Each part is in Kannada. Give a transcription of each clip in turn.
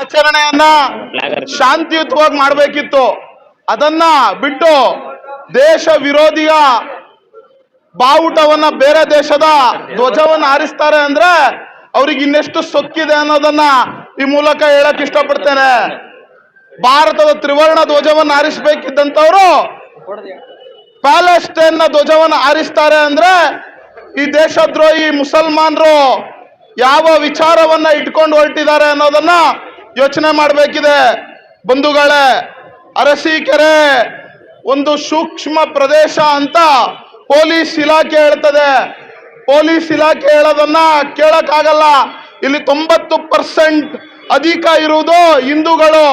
ಆಚರಣೆಯನ್ನ ಶಾಂತಿಯುತವಾಗಿ ಮಾಡಬೇಕಿತ್ತು. ಅದನ್ನ ಬಿಟ್ಟು ದೇಶ ವಿರೋಧಿಯ ಬಾವುಟವನ್ನ, ಬೇರೆ ದೇಶದ ಧ್ವಜವನ್ನ ಹಾರಿಸ್ತಾರೆ ಅಂದ್ರೆ ಅವ್ರಿಗೆ ಇನ್ನೆಷ್ಟು ಸೊಕ್ಕಿದೆ ಅನ್ನೋದನ್ನ ಈ ಮೂಲಕ ಹೇಳಕ್ ಇಷ್ಟಪಡ್ತೇನೆ. ಭಾರತದ ತ್ರಿವರ್ಣ ಧ್ವಜವನ್ನ ಹಾರಿಸ್ಬೇಕಿದ್ದಂಥವ್ರು ಪ್ಯಾಲೆಸ್ಟೈನ್ ನ ಧ್ವಜವನ್ನ ಹಾರಿಸ್ತಾರೆ ಅಂದ್ರೆ ಈ ದೇಶದ್ರೋಹಿ ಮುಸಲ್ಮಾನರು ಯಾವ ವಿಚಾರವನ್ನ ಇಟ್ಕೊಂಡು ಹೊರಟಿದ್ದಾರೆ ಅನ್ನೋದನ್ನ ಯೋಚನೆ ಮಾಡಬೇಕಿದೆ. ಬಂಧುಗಳೇ, ಅರಸೀಕೆರೆ ಒಂದು ಸೂಕ್ಷ್ಮ ಪ್ರದೇಶ ಅಂತ ಪೊಲೀಸ್ ಇಲಾಖೆ ಹೇಳ್ತದೆ. ಪೊಲೀಸ್ ಇಲಾಖೆ ಹೇಳೋದನ್ನ ಕೇಳಕ್ಕಾಗಲ್ಲ. ಇಲ್ಲಿ 90% ಅಧಿಕ ಇರುವುದು ಹಿಂದೂಗಳು.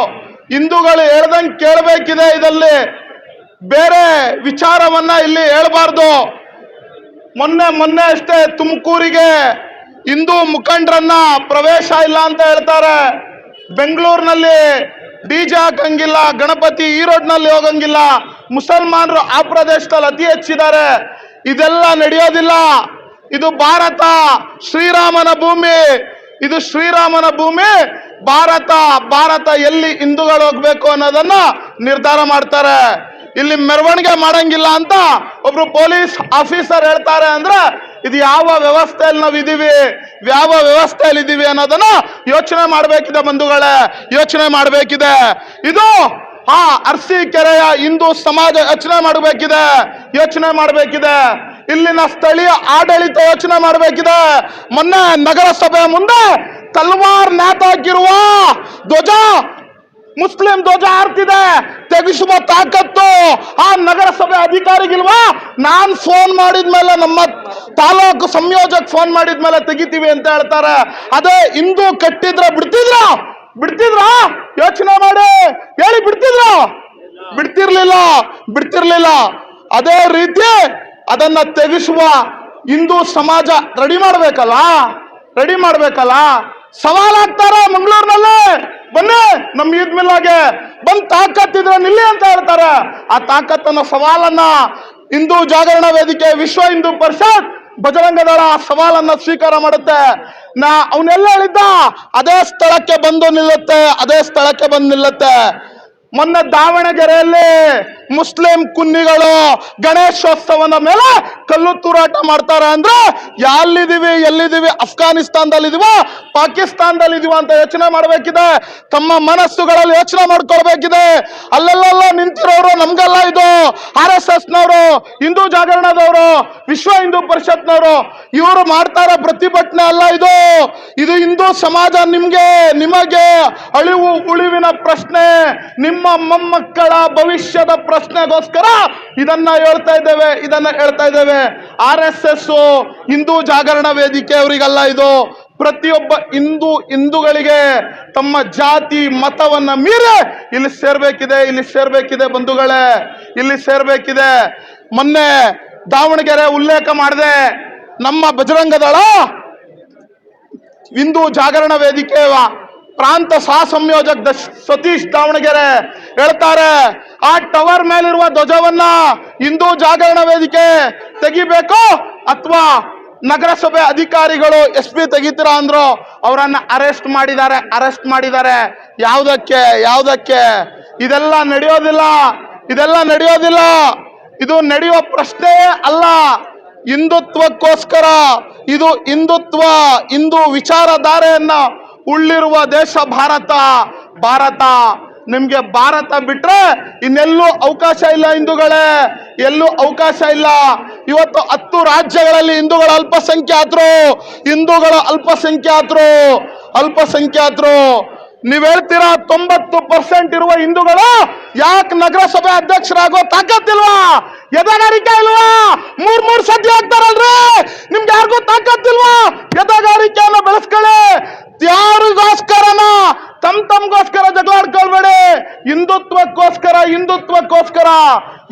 ಹಿಂದೂಗಳು ಹೇಳ್ದಂಗೆ ಕೇಳಬೇಕಿದೆ. ಇದರಲ್ಲಿ ಬೇರೆ ವಿಚಾರವನ್ನ ಇಲ್ಲಿ ಹೇಳ್ಬಾರ್ದು. ಮೊನ್ನೆ ಅಷ್ಟೇ ತುಮಕೂರಿಗೆ ಹಿಂದೂ ಮುಖಂಡರನ್ನ ಪ್ರವೇಶ ಇಲ್ಲ ಅಂತ ಹೇಳ್ತಾರೆ. ಬೆಂಗಳೂರಿನಲ್ಲಿ ಡಿಜೆ ಹಾಕಂಗಿಲ್ಲ, ಗಣಪತಿ ಈ ರೋಡ್ನಲ್ಲಿ ಹೋಗಂಗಿಲ್ಲ, ಮುಸಲ್ಮಾನರು ಆ ಪ್ರದೇಶದಲ್ಲಿ ಅತಿ ಹೆಚ್ಚಿದ್ದಾರೆ. ಇದೆಲ್ಲ ನಡೆಯೋದಿಲ್ಲ. ಇದು ಭಾರತ, ಶ್ರೀರಾಮನ ಭೂಮಿ. ಇದು ಶ್ರೀರಾಮನ ಭೂಮಿ. ಭಾರತ ಎಲ್ಲಿ ಹಿಂದೂಗಳು ಹೋಗ್ಬೇಕು ಅನ್ನೋದನ್ನ ನಿರ್ಧಾರ ಮಾಡ್ತಾರೆ. ಇಲ್ಲಿ ಮೆರವಣಿಗೆ ಮಾಡಂಗಿಲ್ಲ ಅಂತ ಒಬ್ರು ಪೊಲೀಸ್ ಆಫೀಸರ್ ಹೇಳ್ತಾರೆ ಅಂದ್ರೆ ಇದು ಯಾವ ವ್ಯವಸ್ಥೆಯಲ್ಲಿ ನಾವು ಇದೀವಿ, ಯಾವ ವ್ಯವಸ್ಥೆಯಲ್ಲಿ ಇದೀವಿ ಅನ್ನೋದನ್ನ ಯೋಚನೆ ಮಾಡಬೇಕಿದೆ ಬಂಧುಗಳೇ, ಯೋಚನೆ ಮಾಡಬೇಕಿದೆ. ಇದು ಅರಸೀಕೆರೆಯ ಹಿಂದೂ ಸಮಾಜ ಯೋಚನೆ ಮಾಡಬೇಕಿದೆ. ಇಲ್ಲಿನ ಸ್ಥಳೀಯ ಆಡಳಿತ ಯೋಚನೆ ಮಾಡಬೇಕಿದೆ. ಮೊನ್ನೆ ನಗರಸಭೆ ಮುಂದೆ ತಲ್ವಾರ್ ನೇತಾಕಿರುವ ಧ್ವಜ, ಮುಸ್ಲಿಂ ಧ್ವಜ ಹಾರ್ತಿದೆ, ತೆಗೆಸುವ ತಾಕತ್ತು ಆ ನಗರಸಭೆ ಅಧಿಕಾರಿಗಿಲ್ವಾ? ನಾನ್ ಫೋನ್ ಮಾಡಿದ್ಮೇಲೆ, ನಮ್ಮ ತಾಲೂಕು ಸಂಯೋಜಕ್ ಫೋನ್ ಮಾಡಿದ್ಮೇಲೆ ತೆಗಿತೀವಿ ಅಂತ ಹೇಳ್ತಾರೆ. ಅದೇ ಹಿಂದೂ ಕಟ್ಟಿದ್ರ ಬಿಡ್ತಿದ್ರ? ಯೋಚನೆ ಮಾಡಿ ಹೇಳಿ, ಬಿಡ್ತಿರ್ಲಿಲ್ಲ. ಅದೇ ರೀತಿ ಅದನ್ನ ತೆಗೆಸುವ ಹಿಂದೂ ಸಮಾಜ ರೆಡಿ ಮಾಡ್ಬೇಕಲ್ಲ. ಸವಾಲಾಗ್ತಾರೆ ಮಂಗಳೂರಿನಲ್ಲಿ. ಬನ್ನಿ ನಮ್ಮ ಈದ್ ಮಿಲ್ಲಾಗೆ ಬಂದ್ ತಾಕತ್ತಿದ್ರೆ ನಿಲ್ಲಿ ಅಂತ ಹೇಳ್ತಾರೆ. ಆ ತಾಕತ್ತನ್ನ, ಸವಾಲನ್ನ ಹಿಂದೂ ಜಾಗರಣ ವೇದಿಕೆ, ವಿಶ್ವ ಹಿಂದೂ ಪರಿಷತ್, ಬಜರಂಗ ದಳ ಸವಾಲನ್ನ ಸ್ವೀಕಾರ ಮಾಡುತ್ತೆ. ಅವನೆಲ್ಲ ಹೇಳಿದ್ದ ಅದೇ ಸ್ಥಳಕ್ಕೆ ಬಂದು ನಿಲ್ಲುತ್ತೆ. ಮೊನ್ನೆ ದಾವಣಗೆರೆಯಲ್ಲಿ ಮುಸ್ಲಿಂ ಕುನ್ನಿಗಳು ಗಣೇಶೋತ್ಸವದ ಮೇಲೆ ಕಲ್ಲು ತೂರಾಟ ಮಾಡ್ತಾರೆ ಅಂದ್ರೆ ಎಲ್ಲಿದ್ದೀವಿ? ಅಫ್ಘಾನಿಸ್ತಾನದಲ್ಲಿದೀವ, ಪಾಕಿಸ್ತಾನದಲ್ಲಿದೀವ ಅಂತ ಯೋಚನೆ ಮಾಡಬೇಕಿದೆ. ತಮ್ಮ ಮನಸ್ಸುಗಳಲ್ಲಿ ಯೋಚನೆ ಮಾಡ್ಕೊಳ್ಬೇಕಿದೆ. ಅಲ್ಲೆಲ್ಲ ನಿಂತಿರೋರು ನಮ್ಗೆಲ್ಲ ಇದು RSS ನವರು, ಹಿಂದೂ ಜಾಗರಣದವರು, ವಿಶ್ವ ಹಿಂದೂ ಪರಿಷತ್ನವರು, ಇವರು ಮಾಡ್ತಾರೆ ಪ್ರತಿಭಟನೆ ಅಲ್ಲ. ಇದು ಹಿಂದೂ ಸಮಾಜ ನಿಮಗೆ ಉಳಿವಿನ ಪ್ರಶ್ನೆ, ನಿಮ್ಮ ಮೊಮ್ಮಕ್ಕಳ ಭವಿಷ್ಯದ ಪ್ರಶ್ನೆಗೋಸ್ಕರ ಇದನ್ನ ಹೇಳ್ತಾ ಇದ್ದೇವೆ. RSS ಹಿಂದೂ ಜಾಗರಣ ವೇದಿಕೆ ಅವರಿಗಲ್ಲ. ಇದು ಪ್ರತಿಯೊಬ್ಬ ಹಿಂದೂಗಳಿಗೆ ತಮ್ಮ ಜಾತಿ ಮತವನ್ನ ಮೀರಿ ಇಲ್ಲಿ ಸೇರ್ಬೇಕಿದೆ ಬಂಧುಗಳೇ, ಇಲ್ಲಿ ಸೇರ್ಬೇಕಿದೆ. ಮೊನ್ನೆ ದಾವಣಗೆರೆ ಉಲ್ಲೇಖ ಮಾಡಿದೆ. ನಮ್ಮ ಬಜರಂಗ ದಳ ಹಿಂದೂ ಜಾಗರಣ ವೇದಿಕೆ ಪ್ರಾಂತ ಸಹ ಸಂಯೋಜಕ ಸತೀಶ್ ದಾವಣಗೆರೆ ಹೇಳ್ತಾರೆ, ಆ ಟವರ್ ಮೇಲಿರುವ ಧ್ವಜವನ್ನ ಹಿಂದೂ ಜಾಗರಣ ವೇದಿಕೆ ತೆಗಿಬೇಕು ಅಥವಾ ನಗರಸಭೆ ಅಧಿಕಾರಿಗಳು SP ತೆಗಿತೀರಾ ಅಂದ್ರು. ಅವರನ್ನ ಅರೆಸ್ಟ್ ಮಾಡಿದ್ದಾರೆ. ಯಾವುದಕ್ಕೆ? ಇದೆಲ್ಲ ನಡೆಯೋದಿಲ್ಲ. ಇದು ನಡೆಯುವ ಪ್ರಶ್ನೆಯೇ ಅಲ್ಲ. ಹಿಂದುತ್ವಕ್ಕೋಸ್ಕರ, ಇದು ಹಿಂದೂ ವಿಚಾರಧಾರೆಯನ್ನ ಉಳ್ಳಿರುವ ದೇಶ ಭಾರತ. ನಿಮ್ಗೆ ಭಾರತ ಬಿಟ್ರೆ ಇನ್ನೆಲ್ಲೂ ಅವಕಾಶ ಇಲ್ಲ ಹಿಂದೂಗಳೇ, ಎಲ್ಲೂ ಅವಕಾಶ ಇಲ್ಲ. ಇವತ್ತು 10 ರಾಜ್ಯಗಳಲ್ಲಿ ಹಿಂದೂಗಳ ಅಲ್ಪಸಂಖ್ಯಾತರು. ನೀವ್ ಹೇಳ್ತೀರಾ 90% ಇರುವ ಹಿಂದೂಗಳು ಯಾಕೆ ನಗರಸಭೆ ಅಧ್ಯಕ್ಷರಾಗೋ ತಾಕತ್ತಿಲ್ವಾ? ಎದೆಗಾರಿಕೆ ಇಲ್ವಾ? ಮೂರ್ ಸತಿ ಆಗ್ತಾರಲ್ರಿ, ನಿಮ್ಗೆ ಯಾರಿಗೂ ತಾಕತ್ತಿಲ್ವಾ? ಎದೆಗಾರಿಕೆಯನ್ನು ಬೆಳೆಸ್ಕೊಳ್ಳಿ. ಯಾರಿಗೋಸ್ಕರನ ತಮ್ಗೋಸ್ಕರ ಜಗಳ ಆಡ್ಕೊಳ್ಬೇಡಿ. ಹಿಂದುತ್ವಕ್ಕೋಸ್ಕರ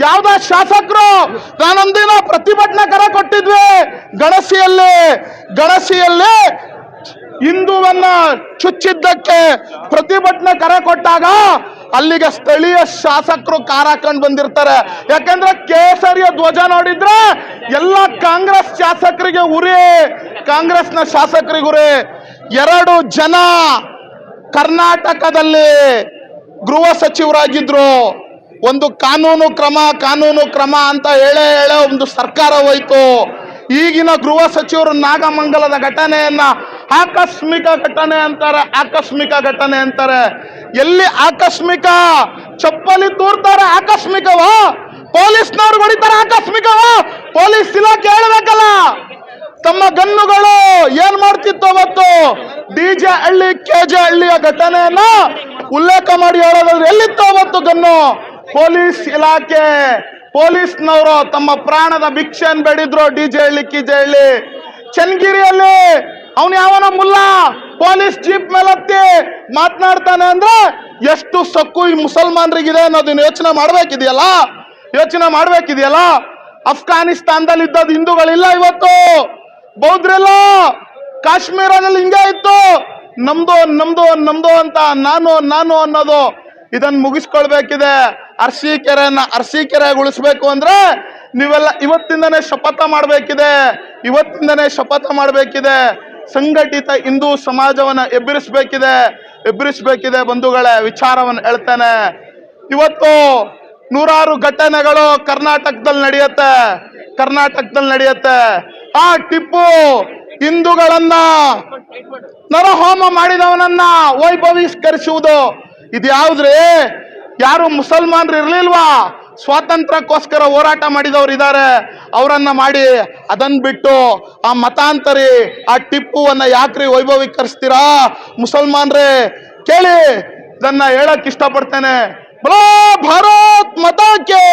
ಯಾವ್ದ ಶಾಸಕರು ನಾನೊಂದಿನ ಪ್ರತಿಭಟನೆ ಕರೆ ಕೊಟ್ಟಿದ್ವಿ. ಗಣಸಿಯಲ್ಲಿ ಹಿಂದುವನ್ನ ಚುಚ್ಚಿದ್ದಕ್ಕೆ ಪ್ರತಿಭಟನೆ ಕರೆ ಕೊಟ್ಟಾಗ ಅಲ್ಲಿಗೆ ಸ್ಥಳೀಯ ಶಾಸಕರು ಕಾರ್ ಹಾಕೊಂಡು ಬಂದಿರ್ತಾರೆ. ಯಾಕಂದ್ರೆ ಕೇಸರಿಯ ಧ್ವಜ ನೋಡಿದ್ರೆ ಎಲ್ಲ ಕಾಂಗ್ರೆಸ್ ಶಾಸಕರಿಗೆ ಕಾಂಗ್ರೆಸ್ನ ಶಾಸಕರಿಗೆ 2 ಜನ ಕರ್ನಾಟಕದಲ್ಲಿ ಗೃಹ ಸಚಿವರಾಗಿದ್ರು. ಒಂದು ಕಾನೂನು ಕ್ರಮ ಅಂತ ಹೇಳೇ ಒಂದು ಸರ್ಕಾರ ಹೋಯ್ತು. ಈಗಿನ ಗೃಹ ಸಚಿವರು ನಾಗಮಂಗಲದ ಘಟನೆಯನ್ನ ಆಕಸ್ಮಿಕ ಘಟನೆ ಅಂತಾರೆ. ಎಲ್ಲಿ ಆಕಸ್ಮಿಕ? ಚಪ್ಪಲಿ ತೂರ್ತಾರೆ ಆಕಸ್ಮಿಕವಾ? ಪೊಲೀಸ್ನವ್ರು ಹೊಡಿತಾರೆ ಆಕಸ್ಮಿಕವಾ? ಪೊಲೀಸ್ ಇಲಾಖೆ ಹೇಳ್ಬೇಕಲ್ಲ. ತಮ್ಮ ಗನ್ನುಗಳು ಏನ್ ಮಾಡ್ತಿತ್ತು ಅವತ್ತು? DJ ಹಳ್ಳಿ KJ ಹಳ್ಳಿಯ ಘಟನೆಯನ್ನ ಉಲ್ಲೇಖ ಮಾಡಿ ಹೇಳೋದಾದ್ರೆ ಎಲ್ಲಿತ್ತು ಅವತ್ತು ಗನ್ನು? ಪೊಲೀಸ್ ಇಲಾಖೆ, ಪೊಲೀಸ್ನವರು ತಮ್ಮ ಪ್ರಾಣದ ಭಿಕ್ಷೆಯನ್ನು ಬೇಡಿದ್ರು. DJ ಹಳ್ಳಿ KJ ಹಳ್ಳಿ ಚನ್ನಗಿರಿಯಲ್ಲಿ ಅವನು ಯಾವನ ಮುಲ್ಲ ಪೊಲೀಸ್ ಜೀಪ್ ಮೇಲೆ ಹತ್ತಿ ಮಾತನಾಡ್ತಾನೆ ಅಂದ್ರೆ ಎಷ್ಟು ಸೊಕ್ಕು ಈ ಮುಸಲ್ಮಾನರಿಗಿದೆ ಅನ್ನೋದನ್ನ ಯೋಚನೆ ಮಾಡ್ಬೇಕಿದೆಯಲ್ಲ. ಅಫ್ಘಾನಿಸ್ತಾನದಲ್ಲಿ ಇದ್ದದ್ದು ಹಿಂದೂಗಳಿಲ್ಲ, ಇವತ್ತು ಬೌದ್ಧರಿಲ್ಲ. ಕಾಶ್ಮೀರದಲ್ಲಿ ಹಿಂಗೆ ಇತ್ತು, ನಮ್ದು ಅಂತ ನಾನು ಅನ್ನೋದು. ಇದನ್ನ ಮುಗಿಸ್ಕೊಳ್ಬೇಕಿದೆ. ಅರಸೀಕೆರೆಗೊಳಿಸ್ಬೇಕು ಅಂದ್ರೆ ನೀವೆಲ್ಲ ಇವತ್ತಿಂದನೇ ಶಪಥ ಮಾಡಬೇಕಿದೆ. ಸಂಘಟಿತ ಹಿಂದೂ ಸಮಾಜವನ್ನ ಎಬ್ಬರಿಸಬೇಕಿದೆ ಬಂಧುಗಳೇ. ವಿಚಾರವನ್ನು ಹೇಳ್ತೇನೆ. ಇವತ್ತು ನೂರಾರು ಘಟನೆಗಳು ಕರ್ನಾಟಕದಲ್ಲಿ ನಡೆಯುತ್ತೆ. ಆ ಟಿಪ್ಪು ಹಿಂದೂಗಳನ್ನ ನರಹೋಮ ಮಾಡಿದವನನ್ನ ವೈಭವೀಕರಿಸುವುದು ಇದು ಯಾವ್ದ್ರಿ? ಯಾರು ಮುಸಲ್ಮಾನರು ಇರ್ಲಿಲ್ವಾ? ಸ್ವಾತಂತ್ರ್ಯಕ್ಕೋಸ್ಕರ ಹೋರಾಟ ಮಾಡಿದವರು ಇದ್ದಾರೆ, ಅವರನ್ನ ಮಾಡಿ ಅದನ್ನ ಬಿಟ್ಟು ಆ ಮತಾಂತರಿ ಆ ಟಿಪ್ಪುವನ್ನ ಯಾಕ್ರಿ ವೈಭವೀಕರಿಸ್ತೀರಾ? ಮುಸಲ್ಮಾನ್ರೇ ಕೇಳಿ, ಇದನ್ನ ಹೇಳಕ್ ಇಷ್ಟಪಡ್ತೇನೆ. ಬಲೋ ಭಾರತ್ ಮಾತಾ ಕೇ